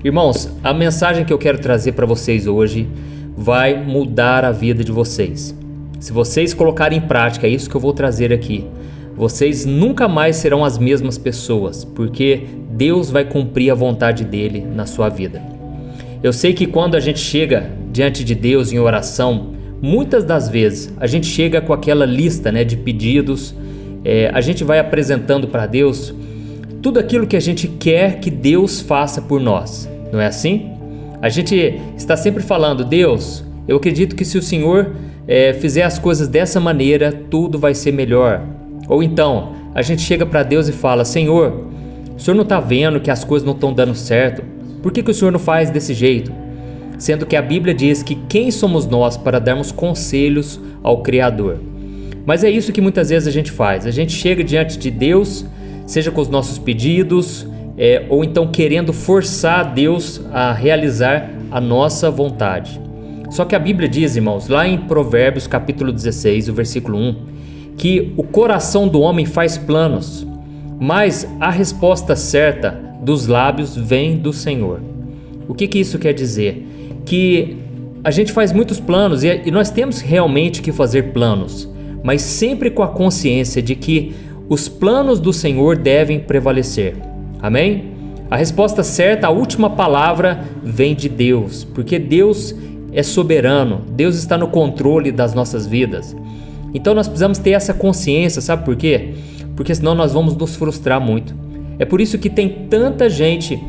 Irmãos, a mensagem que eu quero trazer para vocês hoje vai mudar a vida de vocês. Se vocês colocarem em prática isso que eu vou trazer aqui, vocês nunca mais serão as mesmas pessoas, porque Deus vai cumprir a vontade dele na sua vida. Eu sei que quando a gente chega diante de Deus em oração, muitas das vezes a gente chega com aquela lista, de pedidos, a gente vai apresentando para Deus tudo aquilo que a gente quer que Deus faça por nós, não é assim? A gente está sempre falando: Deus, eu acredito que se o Senhor fizer as coisas dessa maneira, tudo vai ser melhor. Ou então, a gente chega para Deus e fala: Senhor, o Senhor não está vendo que as coisas não estão dando certo? Por que o Senhor não faz desse jeito? Sendo que a Bíblia diz que quem somos nós para darmos conselhos ao Criador? Mas é isso que muitas vezes a gente faz. A gente chega diante de Deus, seja com os nossos pedidos, ou então querendo forçar Deus a realizar a nossa vontade. Só que a Bíblia diz, irmãos, lá em Provérbios capítulo 16, o versículo 1, que o coração do homem faz planos, mas a resposta certa dos lábios vem do Senhor. O que isso quer dizer? Que a gente faz muitos planos e nós temos realmente que fazer planos, mas sempre com a consciência de que os planos do Senhor devem prevalecer. Amém? A resposta certa, a última palavra vem de Deus, porque Deus é soberano, Deus está no controle das nossas vidas. Então nós precisamos ter essa consciência, sabe por quê? Porque senão nós vamos nos frustrar muito. É por isso que tem tanta gente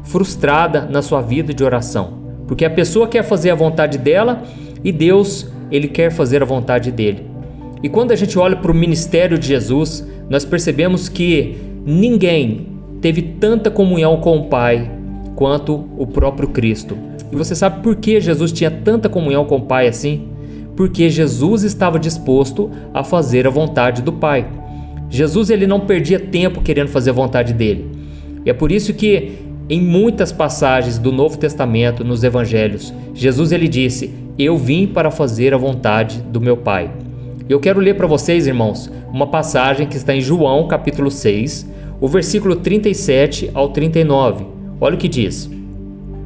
frustrada na sua vida de oração, porque a pessoa quer fazer a vontade dela e Deus, ele quer fazer a vontade dele. E quando a gente olha para o ministério de Jesus, nós percebemos que ninguém teve tanta comunhão com o Pai quanto o próprio Cristo. E você sabe por que Jesus tinha tanta comunhão com o Pai assim? Porque Jesus estava disposto a fazer a vontade do Pai. Jesus, ele não perdia tempo querendo fazer a vontade dele. E é por isso que em muitas passagens do Novo Testamento, nos Evangelhos, Jesus, ele disse: eu vim para fazer a vontade do meu Pai. Eu quero ler para vocês, irmãos, uma passagem que está em João capítulo 6, o versículo 37 ao 39. Olha o que diz: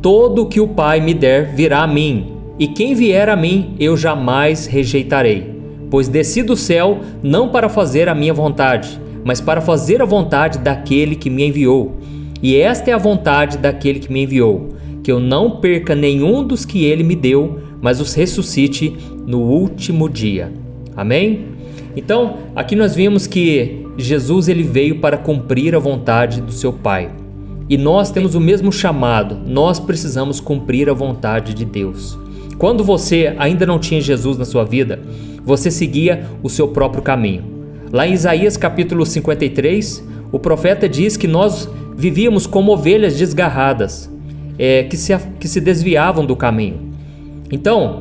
todo o que o Pai me der virá a mim, e quem vier a mim eu jamais rejeitarei. Pois desci do céu não para fazer a minha vontade, mas para fazer a vontade daquele que me enviou. E esta é a vontade daquele que me enviou, que eu não perca nenhum dos que ele me deu, mas os ressuscite no último dia. Amém? Então, aqui nós vimos que Jesus, ele veio para cumprir a vontade do seu Pai. E nós temos o mesmo chamado, nós precisamos cumprir a vontade de Deus. Quando você ainda não tinha Jesus na sua vida, você seguia o seu próprio caminho. Lá em Isaías capítulo 53, o profeta diz que nós vivíamos como ovelhas desgarradas, que se desviavam do caminho. Então,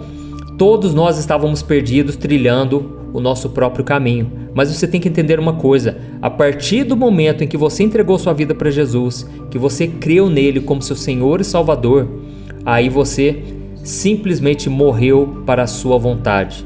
todos nós estávamos perdidos trilhando o nosso próprio caminho. Mas você tem que entender uma coisa: a partir do momento em que você entregou sua vida para Jesus, que você creu nele como seu Senhor e Salvador, aí você simplesmente morreu para a sua vontade.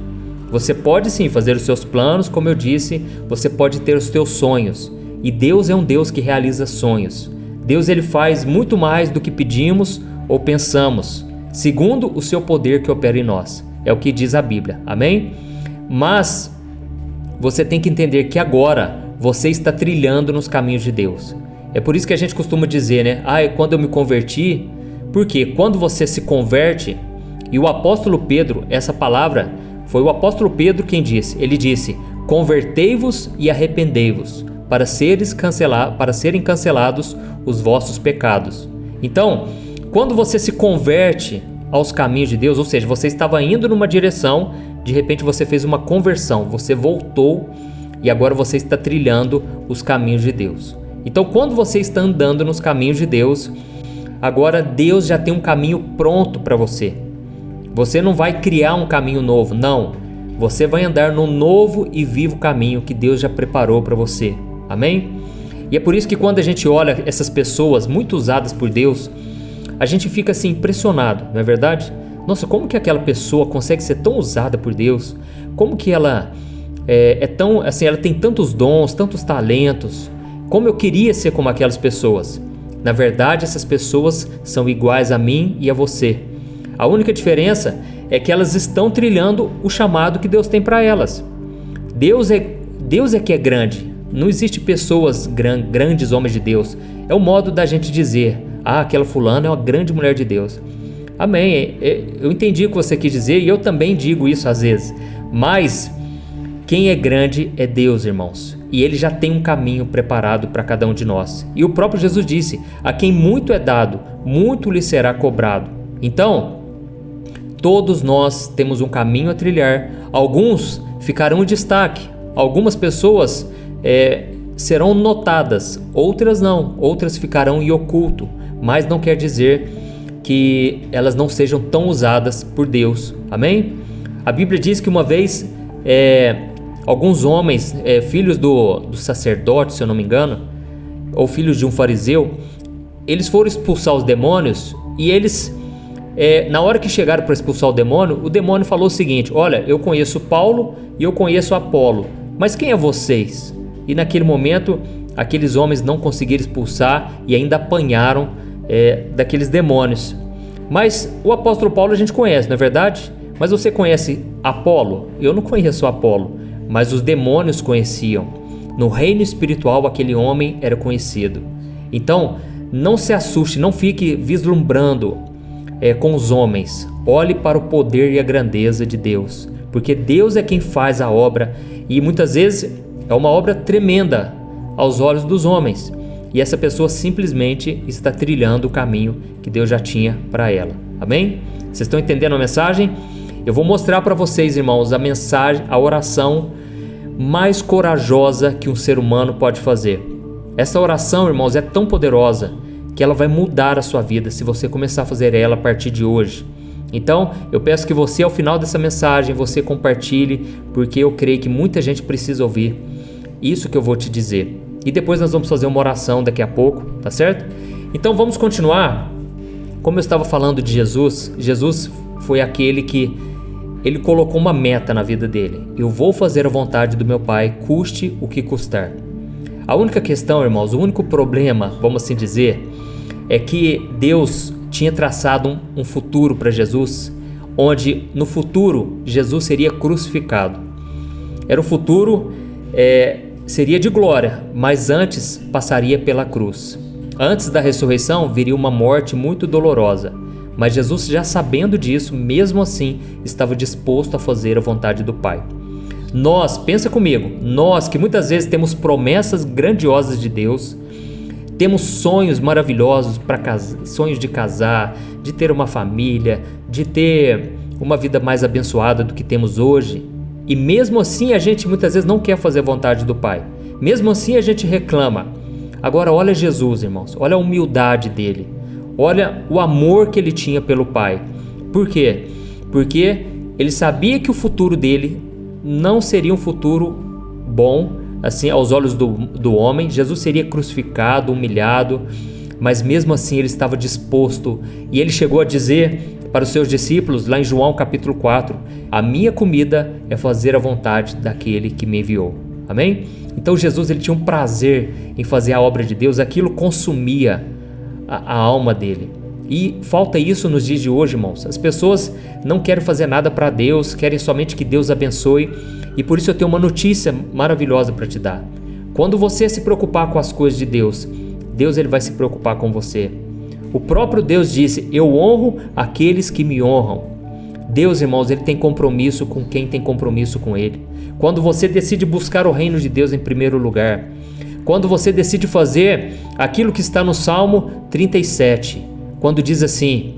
Você pode sim fazer os seus planos, como eu disse, você pode ter os seus sonhos. E Deus é um Deus que realiza sonhos. Deus, ele faz muito mais do que pedimos ou pensamos, segundo o seu poder que opera em nós. É o que diz a Bíblia, amém? Mas você tem que entender que agora você está trilhando nos caminhos de Deus. É por isso que a gente costuma dizer, quando eu me converti, porque quando você se converte, e o apóstolo Pedro, essa palavra, foi o apóstolo Pedro quem disse, ele disse: convertei-vos e arrependei-vos, para serem cancelados os vossos pecados. Então, quando você se converte aos caminhos de Deus, ou seja, você estava indo numa direção, de repente você fez uma conversão, você voltou e agora você está trilhando os caminhos de Deus. Então, quando você está andando nos caminhos de Deus, agora Deus já tem um caminho pronto para você. Você não vai criar um caminho novo, não. Você vai andar no novo e vivo caminho que Deus já preparou para você. Amém? E é por isso que quando a gente olha essas pessoas muito usadas por Deus, a gente fica assim impressionado, não é verdade? Nossa, como que aquela pessoa consegue ser tão usada por Deus? Como que ela ela tem tantos dons, tantos talentos? Como eu queria ser como aquelas pessoas. Na verdade, essas pessoas são iguais a mim e a você. A única diferença é que elas estão trilhando o chamado que Deus tem para elas. Deus é que é grande. Não existe pessoas grandes homens de Deus. É o modo da gente dizer: aquela fulana é uma grande mulher de Deus. Amém. Eu entendi o que você quis dizer e eu também digo isso às vezes. Mas quem é grande é Deus, irmãos. E Ele já tem um caminho preparado para cada um de nós. E o próprio Jesus disse: a quem muito é dado, muito lhe será cobrado. Então, todos nós temos um caminho a trilhar. Alguns ficarão em destaque. Algumas pessoas serão notadas. Outras não. Outras ficarão em oculto. Mas não quer dizer que elas não sejam tão usadas por Deus. Amém? A Bíblia diz que uma vez alguns homens, filhos do sacerdote, se eu não me engano, ou filhos de um fariseu, eles foram expulsar os demônios e eles, na hora que chegaram para expulsar o demônio falou o seguinte: olha, eu conheço Paulo e eu conheço Apolo, mas quem é vocês? E naquele momento, aqueles homens não conseguiram expulsar e ainda apanharam daqueles demônios. Mas o apóstolo Paulo a gente conhece, não é verdade? Mas você conhece Apolo? Eu não conheço Apolo, mas os demônios conheciam. No reino espiritual aquele homem era conhecido. Então não se assuste, não fique vislumbrando com os homens. Olhe para o poder e a grandeza de Deus, porque Deus é quem faz a obra e muitas vezes é uma obra tremenda aos olhos dos homens. E essa pessoa simplesmente está trilhando o caminho que Deus já tinha para ela. Amém? Vocês estão entendendo a mensagem? Eu vou mostrar para vocês, irmãos, a mensagem, a oração mais corajosa que um ser humano pode fazer. Essa oração, irmãos, é tão poderosa que ela vai mudar a sua vida se você começar a fazer ela a partir de hoje. Então, eu peço que você, ao final dessa mensagem, você compartilhe, porque eu creio que muita gente precisa ouvir isso que eu vou te dizer. E depois nós vamos fazer uma oração daqui a pouco, tá certo? Então vamos continuar. Como eu estava falando de Jesus, Jesus foi aquele que ele colocou uma meta na vida dele. Eu vou fazer a vontade do meu Pai, custe o que custar. A única questão, irmãos, o único problema, vamos assim dizer, é que Deus tinha traçado um futuro para Jesus, onde no futuro Jesus seria crucificado. Era um futuro seria de glória, mas antes passaria pela cruz. Antes da ressurreição viria uma morte muito dolorosa, mas Jesus, já sabendo disso, mesmo assim estava disposto a fazer a vontade do Pai. Nós, pensa comigo, nós que muitas vezes temos promessas grandiosas de Deus, temos sonhos maravilhosos sonhos de casar, de ter uma família, de ter uma vida mais abençoada do que temos hoje. E mesmo assim a gente muitas vezes não quer fazer a vontade do Pai. Mesmo assim a gente reclama. Agora olha Jesus, irmãos. Olha a humildade dele. Olha o amor que ele tinha pelo Pai. Por quê? Porque ele sabia que o futuro dele não seria um futuro bom, assim, aos olhos do homem. Jesus seria crucificado, humilhado, mas mesmo assim ele estava disposto. E ele chegou a dizer para os seus discípulos, lá em João capítulo 4, a minha comida é fazer a vontade daquele que me enviou. Amém? Então Jesus, ele tinha um prazer em fazer a obra de Deus, aquilo consumia a alma dele. E falta isso nos dias de hoje, irmãos. As pessoas não querem fazer nada para Deus, querem somente que Deus abençoe. E por isso eu tenho uma notícia maravilhosa para te dar. Quando você se preocupar com as coisas de Deus, Deus, ele vai se preocupar com você. O próprio Deus disse: eu honro aqueles que me honram. Deus, irmãos, ele tem compromisso com quem tem compromisso com ele. Quando você decide buscar o reino de Deus em primeiro lugar, quando você decide fazer aquilo que está no Salmo 37, quando diz assim: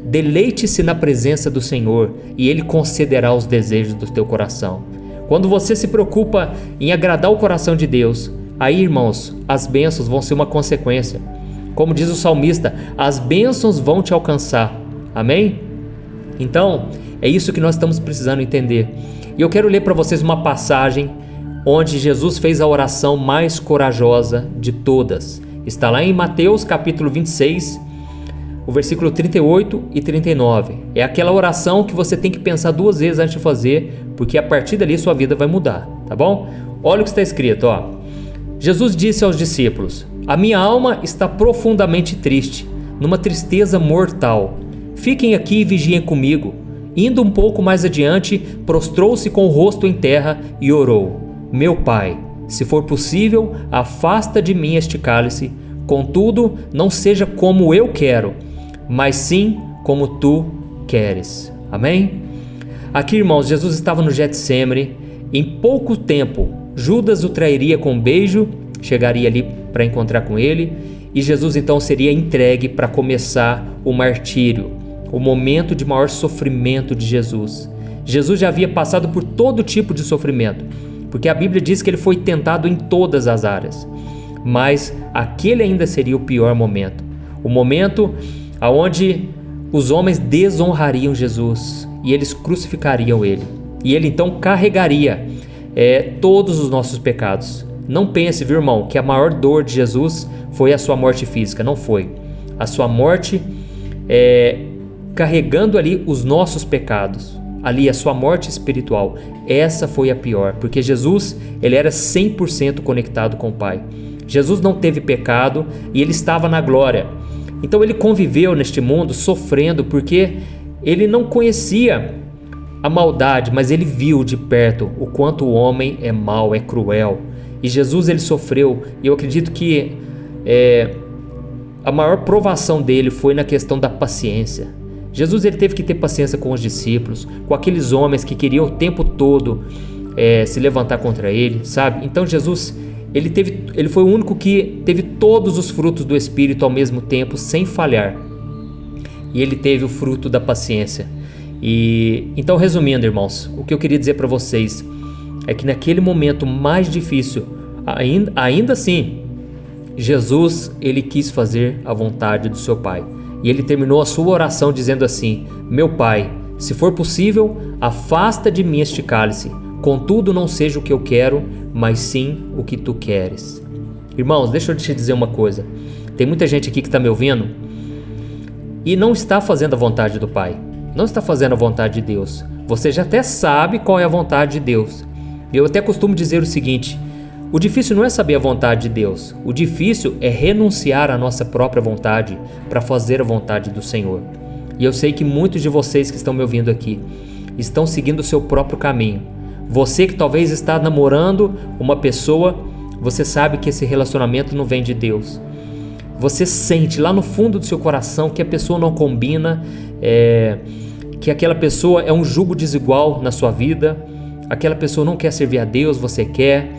deleite-se na presença do Senhor e Ele concederá os desejos do teu coração. Quando você se preocupa em agradar o coração de Deus, aí, irmãos, as bênçãos vão ser uma consequência. Como diz o salmista, as bênçãos vão te alcançar. Amém? Então, é isso que nós estamos precisando entender. E eu quero ler para vocês uma passagem onde Jesus fez a oração mais corajosa de todas. Está lá em Mateus capítulo 26, o versículo 38 e 39. É aquela oração que você tem que pensar duas vezes antes de fazer, porque a partir dali sua vida vai mudar, tá bom? Olha o que está escrito, ó. Jesus disse aos discípulos: A minha alma está profundamente triste, numa tristeza mortal. Fiquem aqui e vigiem comigo. Indo um pouco mais adiante, prostrou-se com o rosto em terra e orou: Meu Pai, se for possível, afasta de mim este cálice. Contudo, não seja como eu quero, mas sim como tu queres. Amém? Aqui, irmãos, Jesus estava no Getsêmani. Em pouco tempo, Judas o trairia com um beijo, chegaria ali para encontrar com ele, e Jesus então seria entregue para começar o martírio, o momento de maior sofrimento de Jesus. Jesus já havia passado por todo tipo de sofrimento, porque a Bíblia diz que ele foi tentado em todas as áreas, mas aquele ainda seria o pior momento, o momento onde os homens desonrariam Jesus e eles crucificariam ele, e ele então carregaria todos os nossos pecados. Não pense, viu, irmão, que a maior dor de Jesus foi a sua morte física. Não foi. A sua morte carregando ali os nossos pecados, ali a sua morte espiritual, essa foi a pior, porque Jesus, ele era 100% conectado com o Pai. Jesus não teve pecado e ele estava na glória. Então ele conviveu neste mundo sofrendo porque ele não conhecia a maldade, mas ele viu de perto o quanto o homem é mau, é cruel. E Jesus, ele sofreu, e eu acredito que a maior provação dele foi na questão da paciência. Jesus, ele teve que ter paciência com os discípulos, com aqueles homens que queriam o tempo todo se levantar contra ele, sabe? Então Jesus, ele foi o único que teve todos os frutos do Espírito ao mesmo tempo, sem falhar. E ele teve o fruto da paciência. E então, resumindo, irmãos, o que eu queria dizer para vocês é que naquele momento mais difícil, ainda assim, Jesus, ele quis fazer a vontade do seu Pai. E ele terminou a sua oração dizendo assim: Meu Pai, se for possível, afasta de mim este cálice. Contudo, não seja o que eu quero, mas sim o que tu queres. Irmãos, deixa eu te dizer uma coisa. Tem muita gente aqui que está me ouvindo e não está fazendo a vontade do Pai. Não está fazendo a vontade de Deus. Você já até sabe qual é a vontade de Deus. Eu até costumo dizer o seguinte: o difícil não é saber a vontade de Deus. O difícil é renunciar à nossa própria vontade para fazer a vontade do Senhor. E eu sei que muitos de vocês que estão me ouvindo aqui estão seguindo o seu próprio caminho. Você que talvez está namorando uma pessoa, você sabe que esse relacionamento não vem de Deus. Você sente lá no fundo do seu coração que a pessoa não combina, que aquela pessoa é um jugo desigual na sua vida, aquela pessoa não quer servir a Deus, você quer,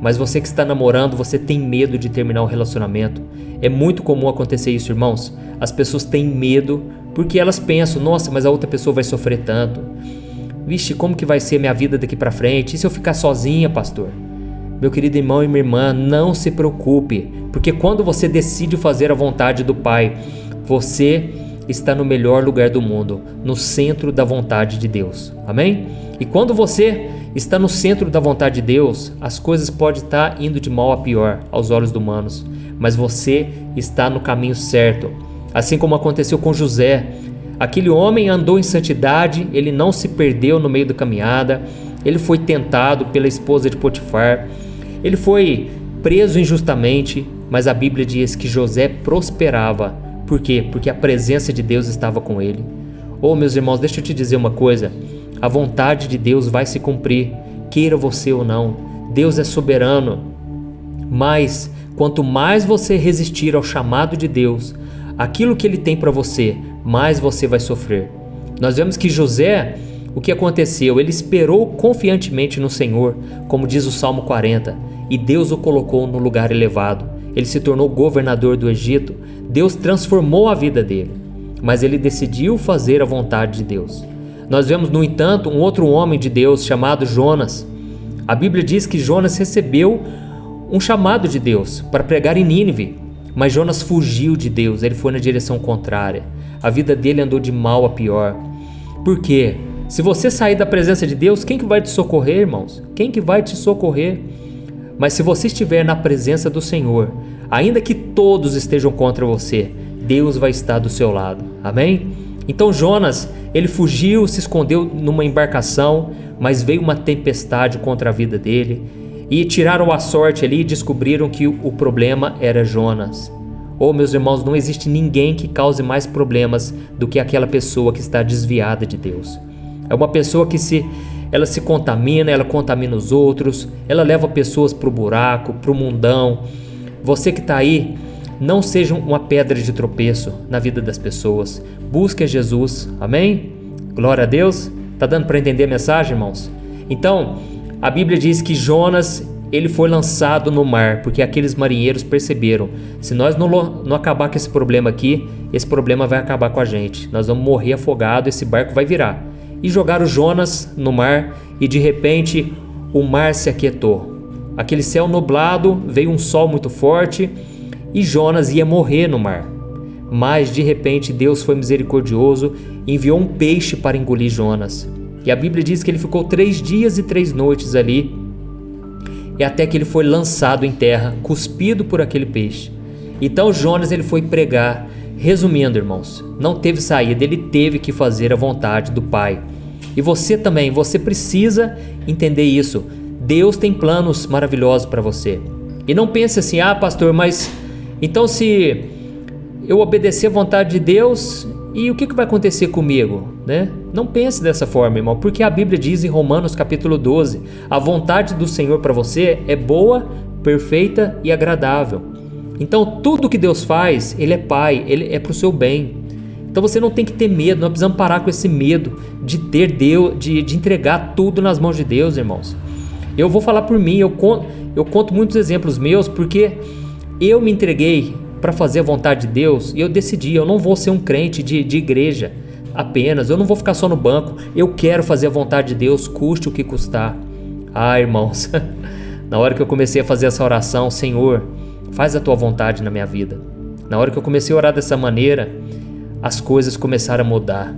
mas você que está namorando, você tem medo de terminar o relacionamento. É muito comum acontecer isso, irmãos. As pessoas têm medo porque elas pensam: nossa, mas a outra pessoa vai sofrer tanto. Vixe, como que vai ser minha vida daqui para frente? E se eu ficar sozinha, pastor? Meu querido irmão e minha irmã, não se preocupe, porque quando você decide fazer a vontade do Pai, você está no melhor lugar do mundo, no centro da vontade de Deus. Amém? E quando você está no centro da vontade de Deus, as coisas podem estar indo de mal a pior aos olhos humanos, mas você está no caminho certo. Assim como aconteceu com José. Aquele homem andou em santidade, ele não se perdeu no meio da caminhada, ele foi tentado pela esposa de Potifar, ele foi preso injustamente, mas a Bíblia diz que José prosperava. Por quê? Porque a presença de Deus estava com ele. Oh, meus irmãos, deixa eu te dizer uma coisa: a vontade de Deus vai se cumprir, queira você ou não. Deus é soberano, mas quanto mais você resistir ao chamado de Deus, aquilo que Ele tem para você, mais você vai sofrer. Nós vemos que José, o que aconteceu? Ele esperou confiantemente no Senhor, como diz o Salmo 40, e Deus o colocou no lugar elevado. Ele se tornou governador do Egito. Deus transformou a vida dele, mas ele decidiu fazer a vontade de Deus. Nós vemos, no entanto, um outro homem de Deus chamado Jonas. A Bíblia diz que Jonas recebeu um chamado de Deus para pregar em Nínive, mas Jonas fugiu de Deus, ele foi na direção contrária. A vida dele andou de mal a pior. Por quê? Se você sair da presença de Deus, quem que vai te socorrer, irmãos? Quem que vai te socorrer? Mas se você estiver na presença do Senhor, ainda que todos estejam contra você, Deus vai estar do seu lado. Amém? Então Jonas, ele fugiu, se escondeu numa embarcação, mas veio uma tempestade contra a vida dele. e tiraram a sorte ali e descobriram que o problema era Jonas. Oh, meus irmãos, não existe ninguém que cause mais problemas do que aquela pessoa que está desviada de Deus. É uma pessoa que ela se contamina, ela contamina os outros, ela leva pessoas para o buraco, para o mundão. Você que está aí, não seja uma pedra de tropeço na vida das pessoas. Busque a Jesus, amém? Glória a Deus. Está dando para entender a mensagem, irmãos? Então, a Bíblia diz que Jonas, ele foi lançado no mar, porque aqueles marinheiros perceberam, se nós não acabar com esse problema aqui, esse problema vai acabar com a gente. Nós vamos morrer afogado, esse barco vai virar. E jogaram Jonas no mar e de repente o mar se aquietou. Aquele céu nublado, veio um sol muito forte e Jonas ia morrer no mar. Mas de repente Deus foi misericordioso e enviou um peixe para engolir Jonas. E a Bíblia diz que ele ficou 3 dias e 3 noites ali, e até que ele foi lançado em terra, cuspido por aquele peixe. Então Jonas ele foi pregar. Resumindo, irmãos, não teve saída, ele teve que fazer a vontade do Pai. E você também, você precisa entender isso. Deus tem planos maravilhosos para você. E não pense assim, pastor, mas então se eu obedecer a vontade de Deus, e o que vai acontecer comigo, né? Não pense dessa forma, irmão, porque a Bíblia diz em Romanos capítulo 12, a vontade do Senhor para você é boa, perfeita e agradável. Então tudo que Deus faz, Ele é Pai, Ele é para o seu bem. Então você não tem que ter medo, nós precisamos parar com esse medo de ter Deus, de entregar tudo nas mãos de Deus, irmãos. Eu vou falar por mim, eu conto muitos exemplos meus, porque eu me entreguei para fazer a vontade de Deus e eu decidi, eu não vou ser um crente de igreja apenas, eu não vou ficar só no banco, eu quero fazer a vontade de Deus, custe o que custar. Irmãos, na hora que eu comecei a fazer essa oração, Senhor, faz a tua vontade na minha vida. Na hora que eu comecei a orar dessa maneira, as coisas começaram a mudar.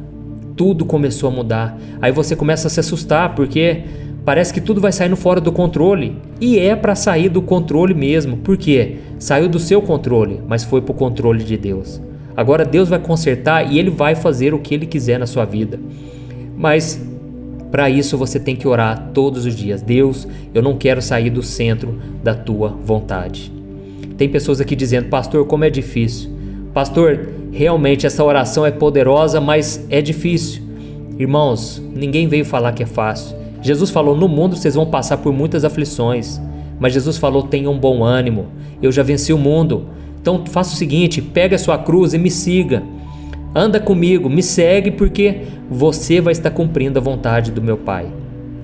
Tudo começou a mudar. Aí você começa a se assustar, porque parece que tudo vai saindo fora do controle. E é para sair do controle mesmo. Por quê? Saiu do seu controle, mas foi para o controle de Deus. Agora Deus vai consertar e Ele vai fazer o que Ele quiser na sua vida. Mas para isso você tem que orar todos os dias. Deus, eu não quero sair do centro da tua vontade. Tem pessoas aqui dizendo, pastor, como é difícil. Pastor, realmente essa oração é poderosa, mas é difícil. Irmãos, ninguém veio falar que é fácil. Jesus falou, no mundo vocês vão passar por muitas aflições. Mas Jesus falou, tenham bom ânimo. Eu já venci o mundo. Então faça o seguinte, pega a sua cruz e me siga. Anda comigo, me segue, porque você vai estar cumprindo a vontade do meu Pai.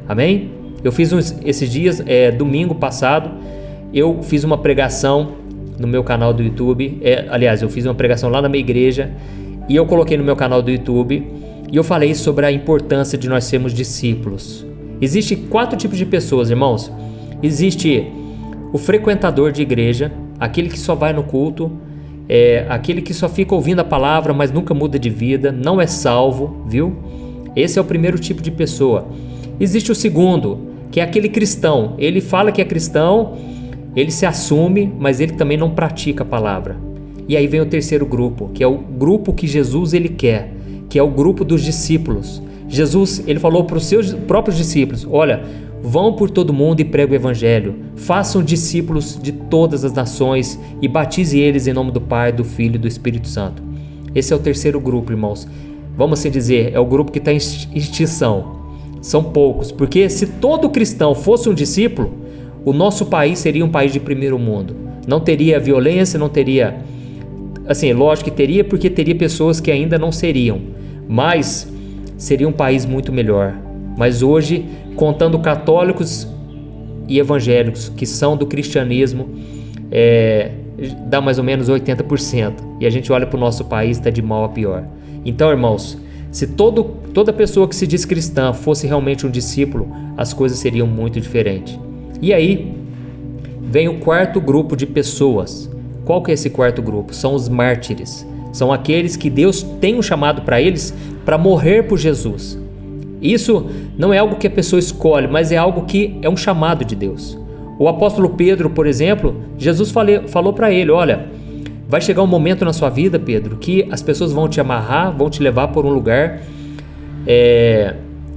Amém? Eu fiz esses dias, domingo passado, eu fiz uma pregação no meu canal do YouTube. Aliás, eu fiz uma pregação lá na minha igreja e eu coloquei no meu canal do YouTube e eu falei sobre a importância de nós sermos discípulos. Existem 4 tipos de pessoas, irmãos. Existe o frequentador de igreja, aquele que só vai no culto, aquele que só fica ouvindo a palavra, mas nunca muda de vida, não é salvo, viu? Esse é o primeiro tipo de pessoa. Existe o segundo, que é aquele cristão. Ele fala que é cristão, ele se assume, mas ele também não pratica a palavra. E aí vem o terceiro grupo, que é o grupo que Jesus ele quer, que é o grupo dos discípulos. Jesus ele falou para os seus próprios discípulos, olha, vão por todo mundo e preguem o evangelho, façam discípulos de todas as nações e batize eles em nome do Pai, do Filho e do Espírito Santo. Esse é o terceiro grupo, irmãos. Vamos assim dizer, é o grupo que está em extinção. São poucos, porque se todo cristão fosse um discípulo, o nosso país seria um país de primeiro mundo. Não teria violência, não teria... Assim, lógico que teria, porque teria pessoas que ainda não seriam. Mas seria um país muito melhor. Mas hoje, contando católicos e evangélicos que são do cristianismo, dá mais ou menos 80%. E a gente olha para o nosso país, está de mal a pior. Então, irmãos, se toda pessoa que se diz cristã fosse realmente um discípulo, as coisas seriam muito diferentes. E aí, vem o quarto grupo de pessoas. Qual que é esse quarto grupo? São os mártires. São aqueles que Deus tem um chamado para eles para morrer por Jesus. Isso não é algo que a pessoa escolhe, mas é algo que é um chamado de Deus. O apóstolo Pedro, por exemplo, Jesus falou para ele, olha, vai chegar um momento na sua vida, Pedro, que as pessoas vão te amarrar, vão te levar por um lugar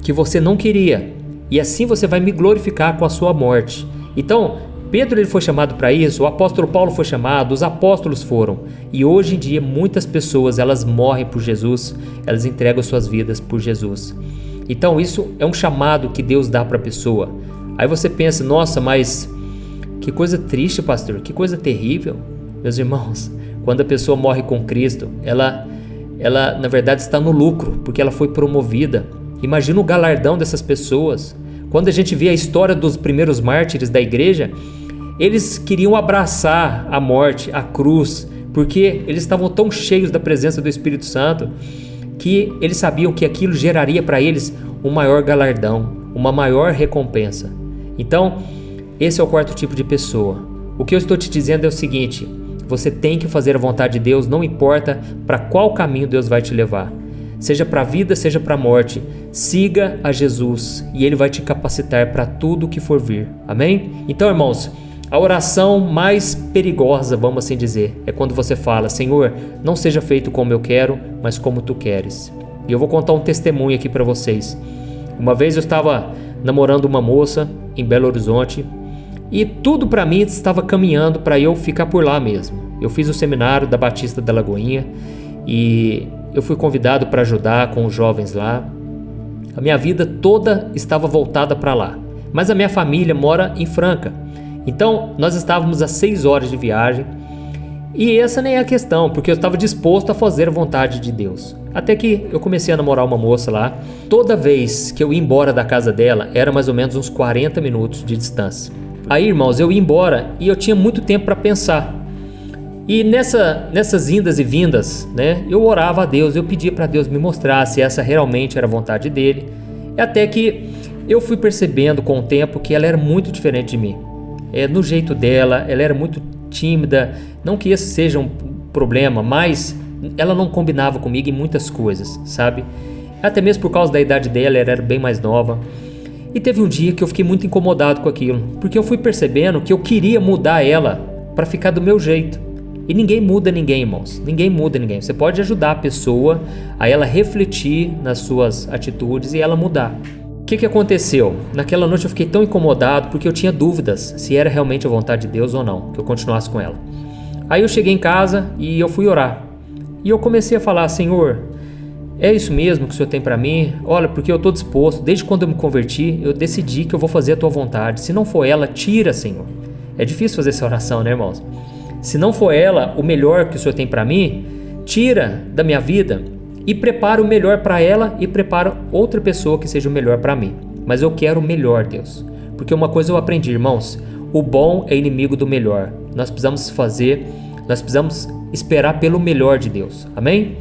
que você não queria. E assim você vai me glorificar com a sua morte. Então, Pedro ele foi chamado para isso, o apóstolo Paulo foi chamado, os apóstolos foram. E hoje em dia muitas pessoas elas morrem por Jesus, elas entregam suas vidas por Jesus. Então isso é um chamado que Deus dá para a pessoa. Aí você pensa, nossa, mas que coisa triste, pastor, que coisa terrível. Meus irmãos, quando a pessoa morre com Cristo, ela na verdade está no lucro, porque ela foi promovida. Imagina o galardão dessas pessoas. Quando a gente vê a história dos primeiros mártires da igreja, eles queriam abraçar a morte, a cruz, porque eles estavam tão cheios da presença do Espírito Santo que eles sabiam que aquilo geraria para eles um maior galardão, uma maior recompensa. Então, esse é o quarto tipo de pessoa. O que eu estou te dizendo é o seguinte: você tem que fazer a vontade de Deus, não importa para qual caminho Deus vai te levar. Seja para a vida, seja para a morte, siga a Jesus e Ele vai te capacitar para tudo o que for vir. Amém? Então, irmãos, a oração mais perigosa, vamos assim dizer, é quando você fala: Senhor, não seja feito como eu quero, mas como Tu queres. E eu vou contar um testemunho aqui para vocês. Uma vez eu estava namorando uma moça em Belo Horizonte e tudo para mim estava caminhando para eu ficar por lá mesmo. Eu fiz o seminário da Batista da Lagoinha e eu fui convidado para ajudar com os jovens lá. A minha vida toda estava voltada para lá, mas a minha família mora em Franca. Então nós estávamos a 6 horas de viagem e essa nem é a questão, porque eu estava disposto a fazer a vontade de Deus. Até que eu comecei a namorar uma moça lá. Toda vez que eu ia embora da casa dela, era mais ou menos uns 40 minutos de distância. Aí, irmãos, eu ia embora e eu tinha muito tempo para pensar. E nessas indas e vindas, né, eu orava a Deus, eu pedia para Deus me mostrar se essa realmente era a vontade dele. Até que eu fui percebendo com o tempo que ela era muito diferente de mim. No jeito dela, ela era muito tímida, não que esse seja um problema, mas ela não combinava comigo em muitas coisas, sabe? Até mesmo por causa da idade dela, ela era bem mais nova. E teve um dia que eu fiquei muito incomodado com aquilo, porque eu fui percebendo que eu queria mudar ela para ficar do meu jeito. E ninguém muda ninguém, irmãos. Ninguém muda ninguém. Você pode ajudar a pessoa a ela refletir nas suas atitudes e ela mudar. O que aconteceu? Naquela noite eu fiquei tão incomodado porque eu tinha dúvidas se era realmente a vontade de Deus ou não, que eu continuasse com ela. Aí eu cheguei em casa e eu fui orar. E eu comecei a falar: Senhor, é isso mesmo que o Senhor tem para mim? Olha, porque eu estou disposto, desde quando eu me converti, eu decidi que eu vou fazer a Tua vontade. Se não for ela, tira, Senhor. É difícil fazer essa oração, né, irmãos? Se não for ela o melhor que o Senhor tem para mim, tira da minha vida e prepara o melhor para ela e prepara outra pessoa que seja o melhor para mim. Mas eu quero o melhor, Deus. Porque uma coisa eu aprendi, irmãos: o bom é inimigo do melhor. Nós precisamos esperar pelo melhor de Deus. Amém?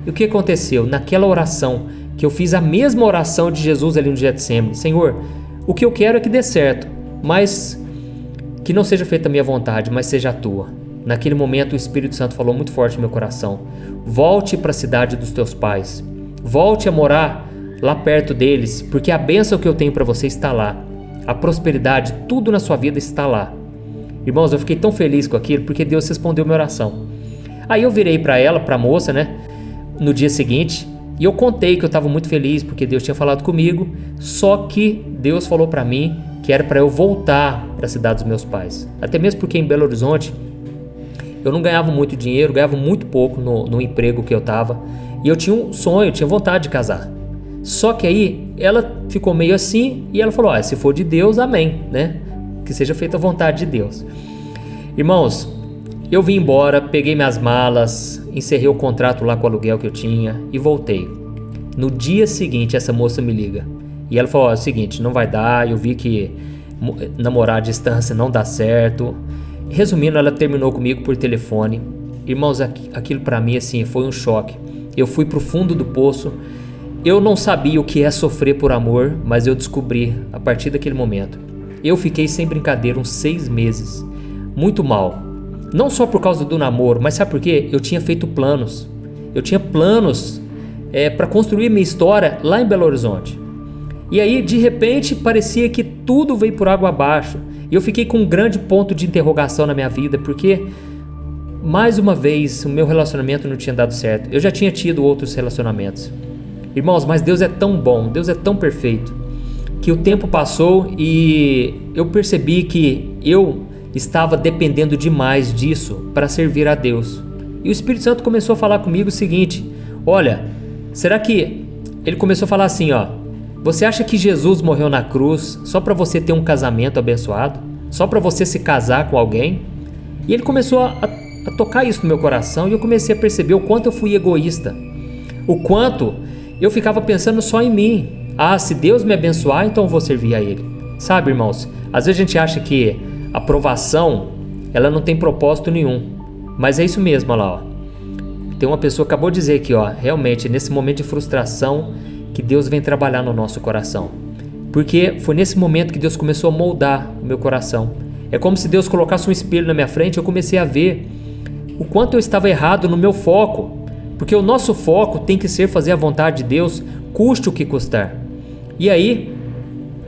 E o que aconteceu? Naquela oração, que eu fiz a mesma oração de Jesus ali no Getsemane: Senhor, o que eu quero é que dê certo, mas que não seja feita a minha vontade, mas seja a Tua. Naquele momento o Espírito Santo falou muito forte no meu coração: volte para a cidade dos teus pais, volte a morar lá perto deles, porque a bênção que eu tenho para você está lá, a prosperidade, tudo na sua vida está lá. Irmãos, eu fiquei tão feliz com aquilo porque Deus respondeu minha oração. Aí eu virei para ela, para a moça, né, no dia seguinte, e eu contei que eu estava muito feliz porque Deus tinha falado comigo, só que Deus falou para mim que era para eu voltar para a cidade dos meus pais. Até mesmo porque em Belo Horizonte eu não ganhava muito dinheiro, ganhava muito pouco no emprego que eu estava, e eu tinha um sonho, eu tinha vontade de casar. Só que aí ela ficou meio assim e ela falou: se for de Deus, amém, né? Que seja feita a vontade de Deus. Irmãos, eu vim embora, peguei minhas malas, encerrei o contrato lá com o aluguel que eu tinha e voltei. No dia seguinte essa moça me liga e ela falou: é o seguinte, não vai dar, eu vi que namorar à distância não dá certo. Resumindo, ela terminou comigo por telefone. Irmãos, aquilo para mim assim foi um choque. Eu fui pro fundo do poço. Eu não sabia o que é sofrer por amor, mas eu descobri a partir daquele momento. Eu fiquei, sem brincadeira, uns 6 meses, muito mal. Não só por causa do namoro, mas sabe por quê? Eu tinha feito planos. Eu tinha planos para construir minha história lá em Belo Horizonte. E aí, de repente, parecia que tudo veio por água abaixo. E eu fiquei com um grande ponto de interrogação na minha vida, porque, mais uma vez, o meu relacionamento não tinha dado certo. Eu já tinha tido outros relacionamentos. Irmãos, mas Deus é tão bom, Deus é tão perfeito, que o tempo passou e eu percebi que eu estava dependendo demais disso para servir a Deus. E o Espírito Santo começou a falar comigo o seguinte: olha, será que... Ele começou a falar assim, ó: você acha que Jesus morreu na cruz só para você ter um casamento abençoado? Só para você se casar com alguém? E ele começou a tocar isso no meu coração e eu comecei a perceber o quanto eu fui egoísta. O quanto eu ficava pensando só em mim. Ah, se Deus me abençoar, então eu vou servir a Ele. Sabe, irmãos, às vezes a gente acha que a aprovação, ela não tem propósito nenhum. Mas é isso mesmo, olha lá, ó. Tem uma pessoa que acabou de dizer aqui, ó, realmente, nesse momento de frustração, que Deus vem trabalhar no nosso coração. Porque foi nesse momento que Deus começou a moldar o meu coração. É como se Deus colocasse um espelho na minha frente e eu comecei a ver o quanto eu estava errado no meu foco. Porque o nosso foco tem que ser fazer a vontade de Deus, custe o que custar. E aí,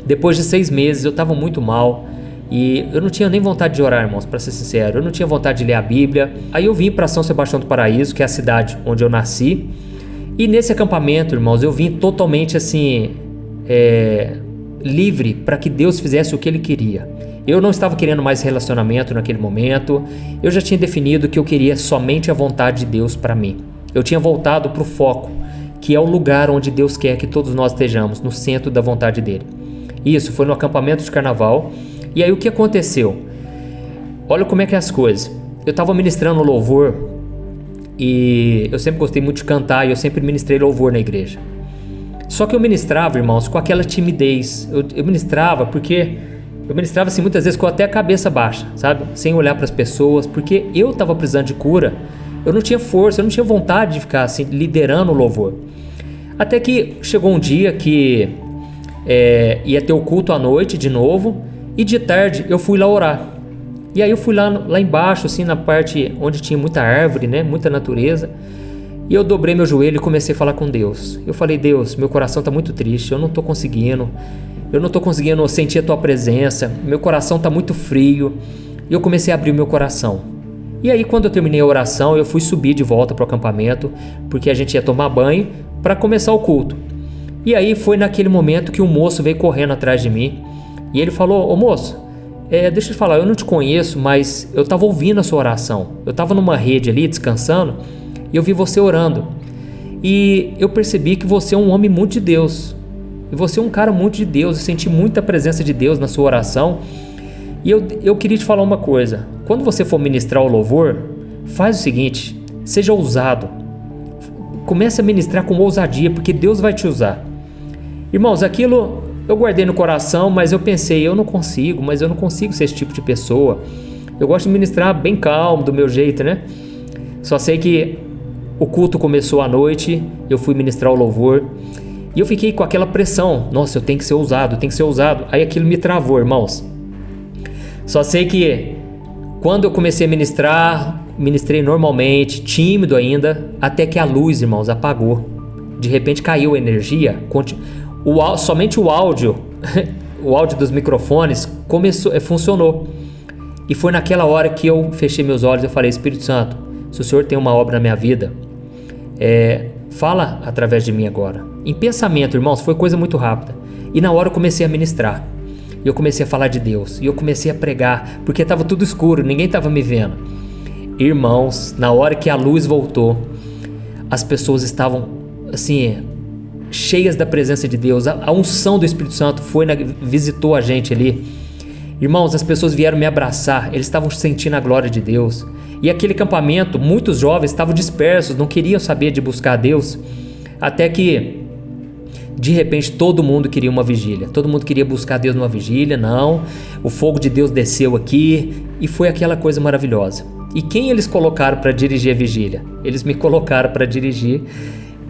depois de 6 meses, eu estava muito mal. E eu não tinha nem vontade de orar, irmãos, para ser sincero. Eu não tinha vontade de ler a Bíblia. Aí eu vim para São Sebastião do Paraíso, que é a cidade onde eu nasci. E nesse acampamento, irmãos, eu vim totalmente assim, livre para que Deus fizesse o que Ele queria. Eu não estava querendo mais relacionamento naquele momento. Eu já tinha definido que eu queria somente a vontade de Deus para mim. Eu tinha voltado para o foco, que é o lugar onde Deus quer que todos nós estejamos, no centro da vontade dEle. Isso foi no acampamento de carnaval. E aí o que aconteceu? Olha como é que é as coisas. Eu estava ministrando louvor e eu sempre gostei muito de cantar e eu sempre ministrei louvor na igreja. Só que eu ministrava, irmãos, com aquela timidez. Eu ministrava porque eu ministrava assim muitas vezes com até a cabeça baixa, sabe? Sem olhar para as pessoas, porque eu estava precisando de cura. Eu não tinha força, eu não tinha vontade de ficar assim liderando o louvor. Até que chegou um dia que ia ter o culto à noite de novo. E de tarde eu fui lá orar. E aí eu fui lá embaixo, assim, na parte onde tinha muita árvore, né? Muita natureza. E eu dobrei meu joelho e comecei a falar com Deus. Eu falei: Deus, meu coração está muito triste, eu não estou conseguindo sentir a Tua presença, meu coração está muito frio. E eu comecei a abrir o meu coração. E aí quando eu terminei a oração, eu fui subir de volta para o acampamento, porque a gente ia tomar banho para começar o culto. E aí foi naquele momento que um moço veio correndo atrás de mim. E ele falou: ô moço, deixa eu te falar, eu não te conheço, mas eu estava ouvindo a sua oração. Eu estava numa rede ali, descansando, e eu vi você orando. E eu percebi que você é um homem muito de Deus. E você é um cara muito de Deus. Eu senti muita presença de Deus na sua oração. E eu queria te falar uma coisa. Quando você for ministrar o louvor, faz o seguinte: seja ousado. Comece a ministrar com ousadia, porque Deus vai te usar. Irmãos, aquilo eu guardei no coração, mas eu pensei: eu não consigo ser esse tipo de pessoa. Eu gosto de ministrar bem calmo, do meu jeito, né? Só sei que o culto começou à noite, eu fui ministrar o louvor e eu fiquei com aquela pressão: nossa, eu tenho que ser ousado, Aí aquilo me travou, irmãos. Só sei que quando eu comecei a ministrar, ministrei normalmente, tímido ainda, até que a luz, irmãos, apagou. De repente caiu a energia, somente o áudio dos microfones funcionou. E foi naquela hora que eu fechei meus olhos e falei: Espírito Santo, se o Senhor tem uma obra na minha vida, fala através de mim agora. Em pensamento, irmãos, foi coisa muito rápida. E na hora eu comecei a ministrar. E eu comecei a falar de Deus. E eu comecei a pregar, porque estava tudo escuro, ninguém estava me vendo. Irmãos, na hora que a luz voltou, as pessoas estavam assim, cheias da presença de Deus. A unção do Espírito Santo visitou a gente ali. Irmãos, as pessoas vieram me abraçar, eles estavam sentindo a glória de Deus. E aquele acampamento, muitos jovens estavam dispersos, não queriam saber de buscar a Deus. Até que, de repente, todo mundo queria uma vigília. Todo mundo queria buscar Deus numa vigília. Não, o fogo de Deus desceu aqui e foi aquela coisa maravilhosa. E quem eles colocaram para dirigir a vigília? Eles me colocaram para dirigir.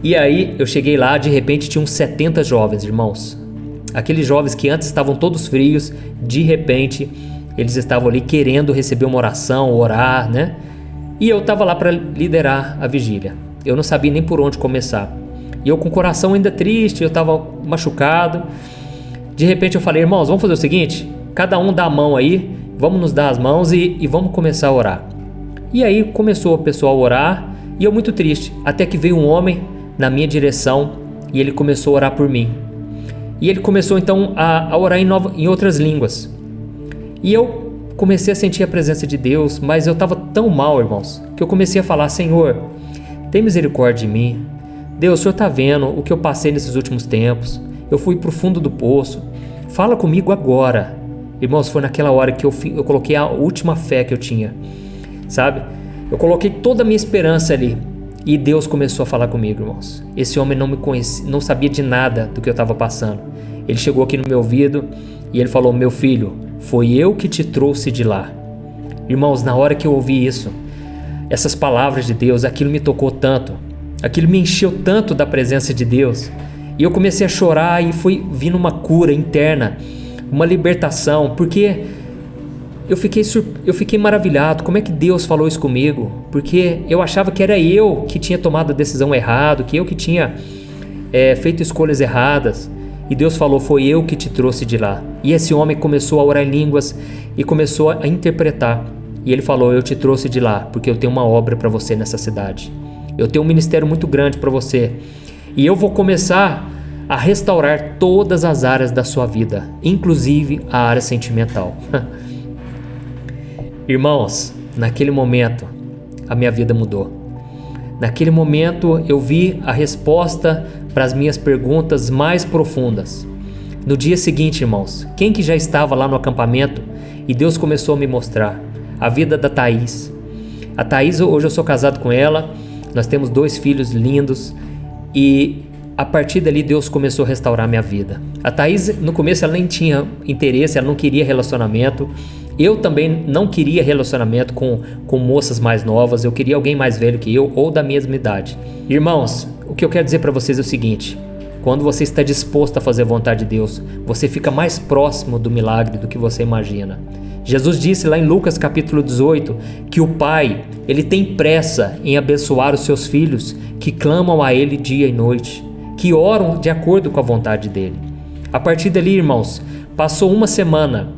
E aí eu cheguei lá, de repente tinha uns 70 jovens, irmãos. Aqueles jovens que antes estavam todos frios, de repente eles estavam ali querendo receber uma oração, orar, né? E eu estava lá para liderar a vigília. Eu não sabia nem por onde começar. E eu com o coração ainda triste, eu estava machucado. De repente eu falei: irmãos, vamos fazer o seguinte, cada um dá a mão aí, vamos nos dar as mãos e vamos começar a orar. E aí começou o pessoal a orar e eu muito triste, até que veio um homem na minha direção e ele começou a orar por mim. E ele começou então a orar em outras línguas. E eu comecei a sentir a presença de Deus, mas eu estava tão mal, irmãos, que eu comecei a falar: Senhor, tem misericórdia de mim. Deus, o Senhor está vendo o que eu passei nesses últimos tempos. Eu fui para o fundo do poço. Fala comigo agora. Irmãos, foi naquela hora que eu coloquei a última fé que eu tinha, sabe? Eu coloquei toda a minha esperança ali. E Deus começou a falar comigo, irmãos. Esse homem não me conhecia, não sabia de nada do que eu estava passando. Ele chegou aqui no meu ouvido e ele falou: meu filho, foi eu que te trouxe de lá. Irmãos, na hora que eu ouvi isso, essas palavras de Deus, aquilo me tocou tanto. Aquilo me encheu tanto da presença de Deus. E eu comecei a chorar e foi vindo uma cura interna, uma libertação, porque eu fiquei maravilhado. Como é que Deus falou isso comigo? Porque eu achava que era eu que tinha tomado a decisão errada, que eu que tinha feito escolhas erradas. E Deus falou: foi eu que te trouxe de lá. E esse homem começou a orar em línguas e começou a interpretar. E ele falou: eu te trouxe de lá porque eu tenho uma obra para você nessa cidade. Eu tenho um ministério muito grande para você. E eu vou começar a restaurar todas as áreas da sua vida, inclusive a área sentimental. Irmãos, naquele momento, a minha vida mudou. Naquele momento, eu vi a resposta para as minhas perguntas mais profundas. No dia seguinte, irmãos, quem que já estava lá no acampamento e Deus começou a me mostrar? A vida da Thaís. A Thaís, hoje eu sou casado com ela, nós temos 2 filhos lindos e a partir dali Deus começou a restaurar minha vida. A Thaís, no começo, ela nem tinha interesse, ela não queria relacionamento. Eu também não queria relacionamento com moças mais novas, eu queria alguém mais velho que eu ou da mesma idade. Irmãos, o que eu quero dizer para vocês é o seguinte: quando você está disposto a fazer a vontade de Deus, você fica mais próximo do milagre do que você imagina. Jesus disse lá em Lucas capítulo 18 que o Pai, ele tem pressa em abençoar os seus filhos que clamam a Ele dia e noite, que oram de acordo com a vontade dEle. A partir dali, irmãos, passou uma semana,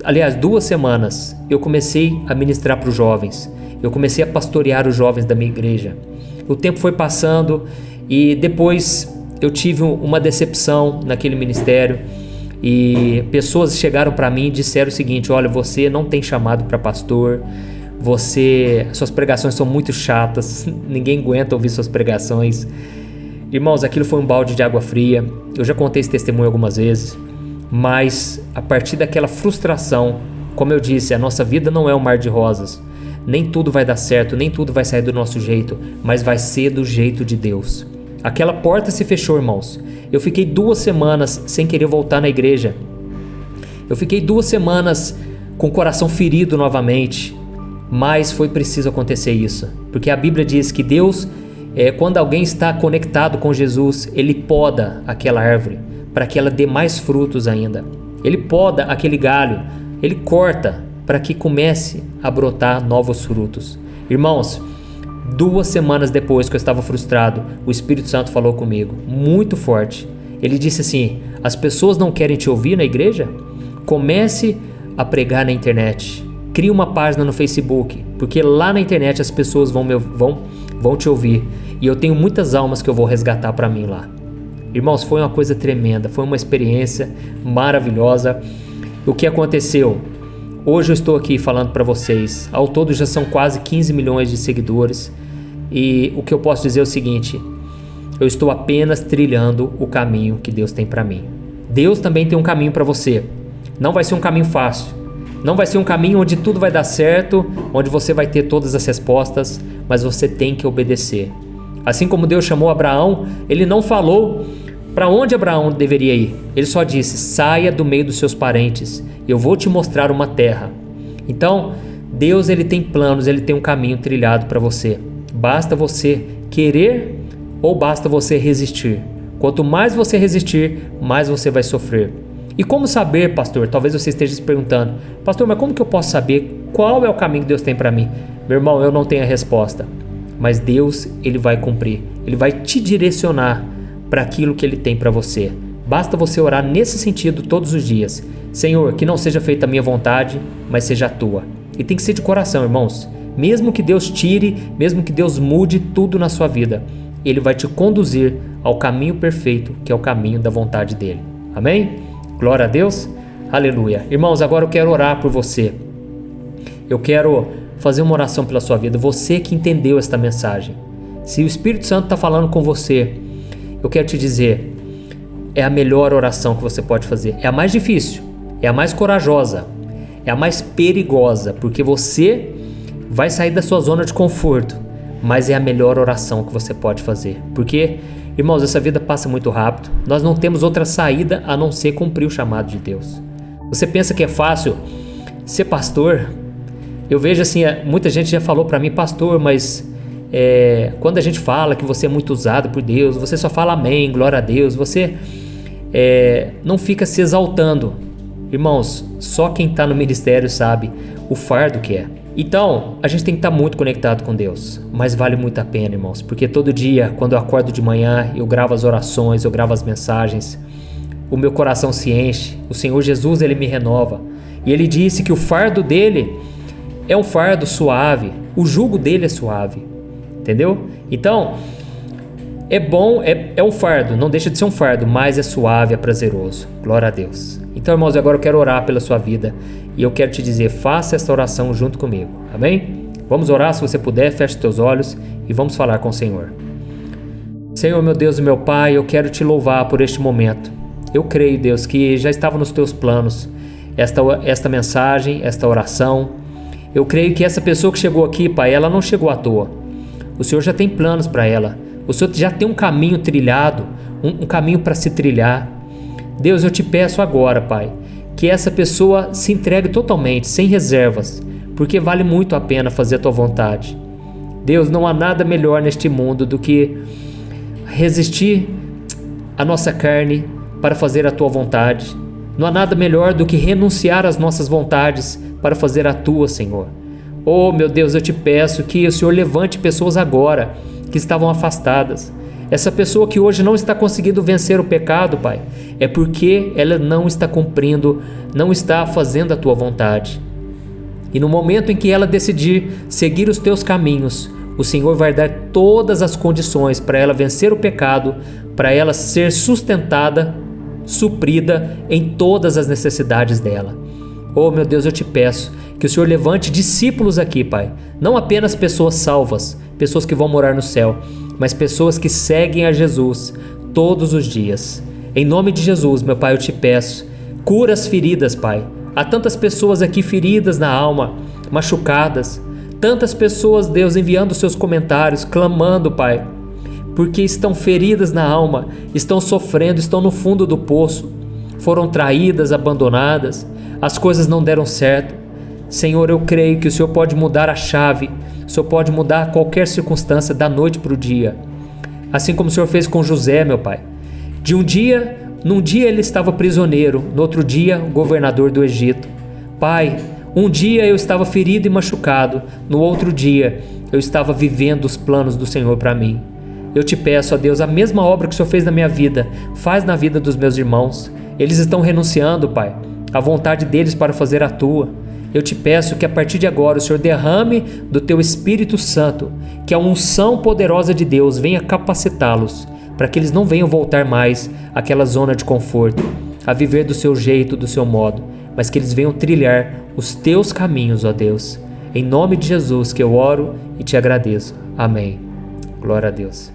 aliás 2 semanas, eu comecei a ministrar para os jovens, eu comecei a pastorear os jovens da minha igreja. O tempo foi passando e depois eu tive uma decepção naquele ministério e pessoas chegaram para mim e disseram o seguinte: olha, você não tem chamado para pastor, suas pregações são muito chatas, ninguém aguenta ouvir suas pregações. Irmãos, aquilo foi um balde de água fria. Eu já contei esse testemunho algumas vezes, mas a partir daquela frustração, como eu disse, a nossa vida não é um mar de rosas. Nem tudo vai dar certo, nem tudo vai sair do nosso jeito, mas vai ser do jeito de Deus. Aquela porta se fechou, irmãos. Eu fiquei 2 semanas sem querer voltar na igreja. Eu fiquei 2 semanas com o coração ferido novamente, mas foi preciso acontecer isso, porque a Bíblia diz que Deus, quando alguém está conectado com Jesus, Ele poda aquela árvore para que ela dê mais frutos ainda. Ele poda aquele galho, Ele corta para que comece a brotar novos frutos. Irmãos, 2 semanas depois que eu estava frustrado, o Espírito Santo falou comigo, muito forte. Ele disse assim: as pessoas não querem te ouvir na igreja? Comece a pregar na internet. Crie uma página no Facebook, porque lá na internet as pessoas vão te ouvir. E eu tenho muitas almas que eu vou resgatar para mim lá. Irmãos, foi uma coisa tremenda, foi uma experiência maravilhosa. O que aconteceu? Hoje eu estou aqui falando para vocês. Ao todo já são quase 15 milhões de seguidores. E o que eu posso dizer é o seguinte: eu estou apenas trilhando o caminho que Deus tem para mim. Deus também tem um caminho para você. Não vai ser um caminho fácil. Não vai ser um caminho onde tudo vai dar certo, onde você vai ter todas as respostas, mas você tem que obedecer. Assim como Deus chamou Abraão, Ele não falou para onde Abraão deveria ir. Ele só disse: saia do meio dos seus parentes, eu vou te mostrar uma terra. Então, Deus, Ele tem planos, Ele tem um caminho trilhado para você. Basta você querer ou basta você resistir. Quanto mais você resistir, mais você vai sofrer. E como saber, pastor? Talvez você esteja se perguntando: pastor, mas como que eu posso saber qual é o caminho que Deus tem para mim? Meu irmão, eu não tenho a resposta. Mas Deus, Ele vai cumprir. Ele vai te direcionar para aquilo que Ele tem para você. Basta você orar nesse sentido todos os dias. Senhor, que não seja feita a minha vontade, mas seja a tua. E tem que ser de coração, irmãos. Mesmo que Deus tire, mesmo que Deus mude tudo na sua vida, Ele vai te conduzir ao caminho perfeito, que é o caminho da vontade dEle. Amém? Glória a Deus. Aleluia. Irmãos, agora eu quero orar por você. Eu quero fazer uma oração pela sua vida. Você que entendeu esta mensagem. Se o Espírito Santo está falando com você, eu quero te dizer, é a melhor oração que você pode fazer. É a mais difícil, é a mais corajosa, é a mais perigosa, porque você vai sair da sua zona de conforto, mas é a melhor oração que você pode fazer. Porque, irmãos, essa vida passa muito rápido. Nós não temos outra saída a não ser cumprir o chamado de Deus. Você pensa que é fácil ser pastor? Eu vejo assim, muita gente já falou para mim, pastor, mas quando a gente fala que você é muito usado por Deus, você só fala amém, glória a Deus, você não fica se exaltando. Irmãos, só quem está no ministério sabe o fardo que é. Então, a gente tem que estar muito conectado com Deus, mas vale muito a pena, irmãos, porque todo dia, quando eu acordo de manhã, eu gravo as orações, eu gravo as mensagens, o meu coração se enche, o Senhor Jesus, Ele me renova, e Ele disse que o fardo dele é um fardo suave, o jugo dele é suave, entendeu? Então, é bom, é um fardo, não deixa de ser um fardo, mas é suave, é prazeroso, glória a Deus. Então, irmãos, agora eu quero orar pela sua vida, e eu quero te dizer, faça esta oração junto comigo, amém? Vamos orar, se você puder, feche os teus olhos e vamos falar com o Senhor. Senhor, meu Deus e meu Pai, eu quero te louvar por este momento. Eu creio, Deus, que já estava nos teus planos esta mensagem, esta oração. Eu creio que essa pessoa que chegou aqui, Pai, ela não chegou à toa. O Senhor já tem planos para ela. O Senhor já tem um caminho trilhado, um caminho para se trilhar. Deus, eu te peço agora, Pai, que essa pessoa se entregue totalmente, sem reservas, porque vale muito a pena fazer a tua vontade. Deus, não há nada melhor neste mundo do que resistir à nossa carne para fazer a tua vontade. Não há nada melhor do que renunciar às nossas vontades para fazer a tua, Senhor. Oh, meu Deus, eu te peço que o Senhor levante pessoas agora que estavam afastadas. Essa pessoa que hoje não está conseguindo vencer o pecado, Pai, é porque ela não está cumprindo, não está fazendo a tua vontade. E no momento em que ela decidir seguir os teus caminhos, o Senhor vai dar todas as condições para ela vencer o pecado, para ela ser sustentada, suprida em todas as necessidades dela. Oh, meu Deus, eu te peço que o Senhor levante discípulos aqui, Pai. Não apenas pessoas salvas, pessoas que vão morar no céu, mas pessoas que seguem a Jesus todos os dias. Em nome de Jesus, meu Pai, eu te peço, cura as feridas, Pai. Há tantas pessoas aqui feridas na alma, machucadas. Tantas pessoas, Deus, enviando seus comentários, clamando, Pai, porque estão feridas na alma, estão sofrendo, estão no fundo do poço, foram traídas, abandonadas, as coisas não deram certo. Senhor, eu creio que o Senhor pode mudar a chave, o Senhor pode mudar qualquer circunstância da noite para o dia. Assim como o Senhor fez com José, meu Pai. Num dia ele estava prisioneiro, no outro dia, governador do Egito. Pai, um dia eu estava ferido e machucado, no outro dia eu estava vivendo os planos do Senhor para mim. Eu te peço, ó Deus, a mesma obra que o Senhor fez na minha vida, faz na vida dos meus irmãos. Eles estão renunciando, Pai, à vontade deles para fazer a tua. Eu te peço que a partir de agora o Senhor derrame do teu Espírito Santo, que a unção poderosa de Deus venha capacitá-los, para que eles não venham voltar mais àquela zona de conforto, a viver do seu jeito, do seu modo, mas que eles venham trilhar os teus caminhos, ó Deus. Em nome de Jesus que eu oro e te agradeço. Amém. Glória a Deus.